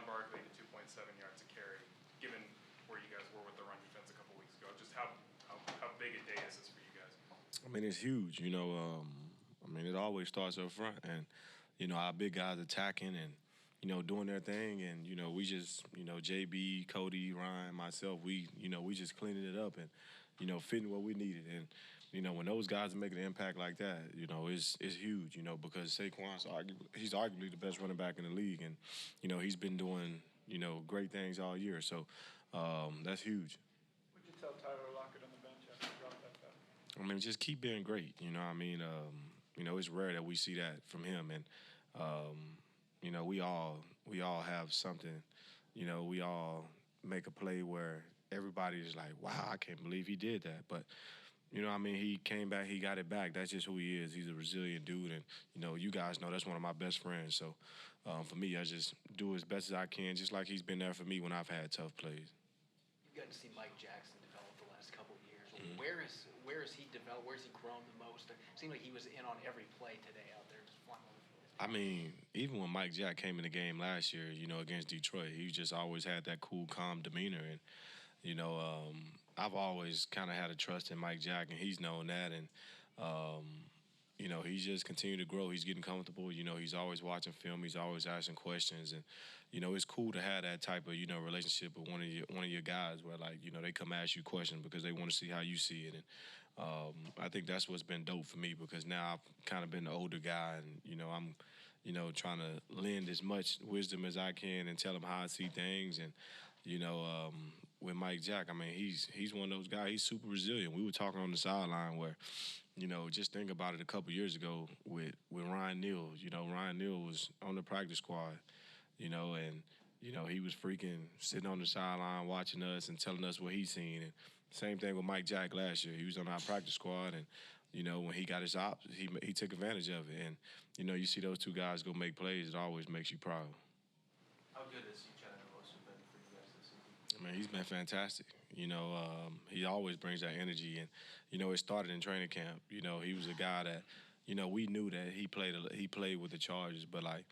Barkley to 2.7 yards a carry, given where you guys were with the run defense a couple weeks ago. Just how big a day is this for you guys? I mean, it's huge. I mean, it always starts up front, and our big guys attacking and doing their thing, and we just JB, Cody, Ryan, myself, we just cleaning it up and fitting what we needed, and when those guys are making an impact like that, it's huge, because Saquon's he's arguably the best running back in the league, and he's been doing great things all year, so that's huge. What'd you tell Tyler Lockett on the bench after he dropped that pass? I mean, just keep being great. It's rare that we see that from him, and we all have something. We all make a play where everybody is like, "Wow, I can't believe he did that." But he came back, he got it back. That's just who he is. He's a resilient dude, and you guys know that's one of my best friends. So for me, I just do as best as I can, just like he's been there for me when I've had tough plays. You've gotten to see Mike Jackson develop the last couple of years. Mm-hmm. Where has he developed? Where has he grown the most? It seemed like he was in on every play today out there, just flying on the field. I mean, even when Mike Jack came in the game last year, against Detroit, he just always had that cool, calm demeanor. And, I've always kind of had a trust in Mike Jack, and he's known that. And, he's just continued to grow. He's getting comfortable. He's always watching film. He's always asking questions. And, it's cool to have that type of, relationship with one of your guys where, like, they come ask you questions because they want to see how you see it. And I think that's what's been dope for me because now I've kind of been the older guy and, I'm, trying to lend as much wisdom as I can and tell him how I see things. And, with Mike Jack, I mean, he's one of those guys. He's super resilient. We were talking on the sideline where, just think about it a couple years ago with Ryan Neal. Ryan Neal was on the practice squad, and, he was freaking sitting on the sideline watching us and telling us what he's seen. And same thing with Mike Jack last year. He was on our practice squad, and, when he got his ops, he took advantage of it. And, you see those two guys go make plays, it always makes you proud. How good has Chandler been for you guys this season? I mean, he's been fantastic. He always brings that energy, and it started in training camp. He was a guy that, we knew that he played with the Chargers, but like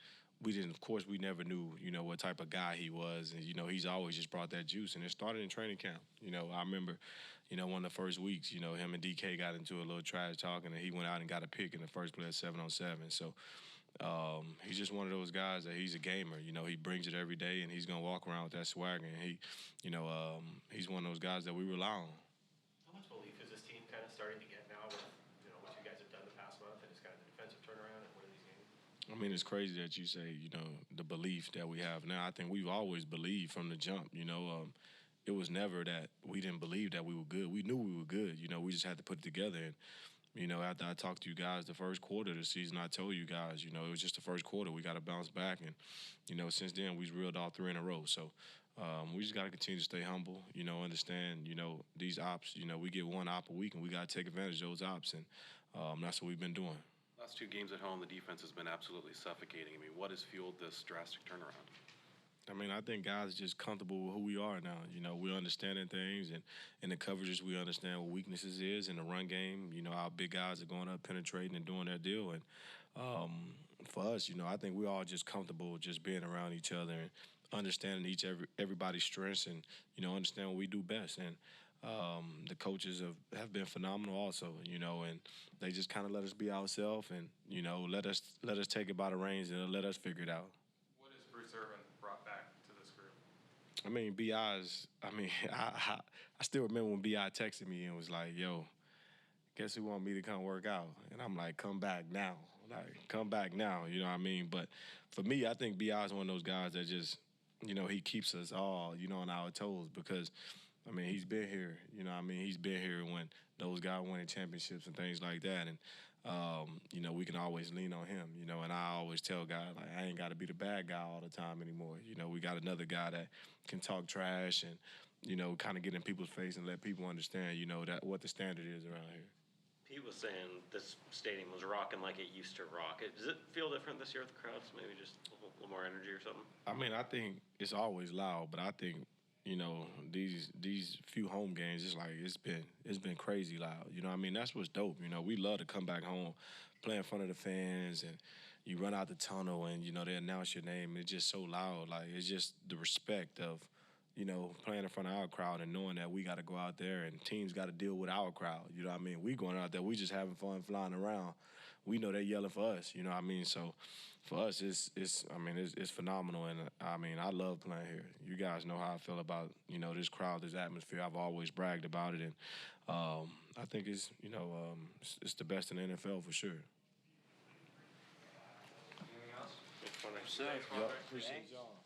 we didn't. Of course, we never knew, what type of guy he was, and he's always just brought that juice. And it started in training camp. I remember, one of the first weeks, him and DK got into a little trash talking, and he went out and got a pick in the first play at 7-on-7. So. He's just one of those guys that he's a gamer. He brings it every day, and he's gonna walk around with that swagger. And he's one of those guys that we rely on. How much belief is this team kind of starting to get now with what you guys have done the past month and it's kind of the defensive turnaround and winning these games? I mean, it's crazy that you say the belief that we have now. I think we've always believed from the jump. It was never that we didn't believe that we were good. We knew we were good. We just had to put it together. And after I talked to you guys the first quarter of the season, I told you guys, it was just the first quarter. We got to bounce back. And, since then, we've reeled off 3 in a row. So we just got to continue to stay humble, understand, these ops, we get one op a week, and we got to take advantage of those ops. And that's what we've been doing. Last 2 games at home, the defense has been absolutely suffocating. I mean, what has fueled this drastic turnaround? I mean, I think guys are just comfortable with who we are now. We're understanding things, and in the coverages, we understand what weaknesses is. In the run game, our big guys are going up, penetrating, and doing their deal. And for us, I think we're all just comfortable just being around each other and understanding everybody's strengths and, understand what we do best. And the coaches have been phenomenal also, and they just kind of let us be ourselves and, let us take it by the reins and let us figure it out. What has Bruce Irvin brought back to this group? I mean, I still remember when B.I. texted me and was like, yo, guess who want me to come work out? And I'm like, come back now. Come back now, you know what I mean? But for me, I think B.I. is one of those guys that just, he keeps us all, on our toes because, I mean, he's been here, he's been here when those guys winning championships and things like that. And, we can always lean on him, and I always tell guys, like, I ain't got to be the bad guy all the time anymore. We got another guy that can talk trash and, kind of get in people's face and let people understand, that what the standard is around here. Pete was saying this stadium was rocking like it used to rock. Does it feel different this year with the crowds? Maybe just a little more energy or something? I mean, I think it's always loud, but I think, these few home games, it's been crazy loud. I mean, that's what's dope. We love to come back home, play in front of the fans, and you run out the tunnel and, you know, they announce your name. It's just so loud. Like, it's just the respect of, you know, playing in front of our crowd and knowing that we got to go out there and teams got to deal with our crowd. You know what I mean? We going out there, we just having fun flying around. We know they're yelling for us. You know what I mean? So for us, it's phenomenal. And I mean, I love playing here. You guys know how I feel about, you know, this crowd, this atmosphere. I've always bragged about it. And I think it's, you know, it's the best in the NFL for sure. Anything else? Appreciate y'all.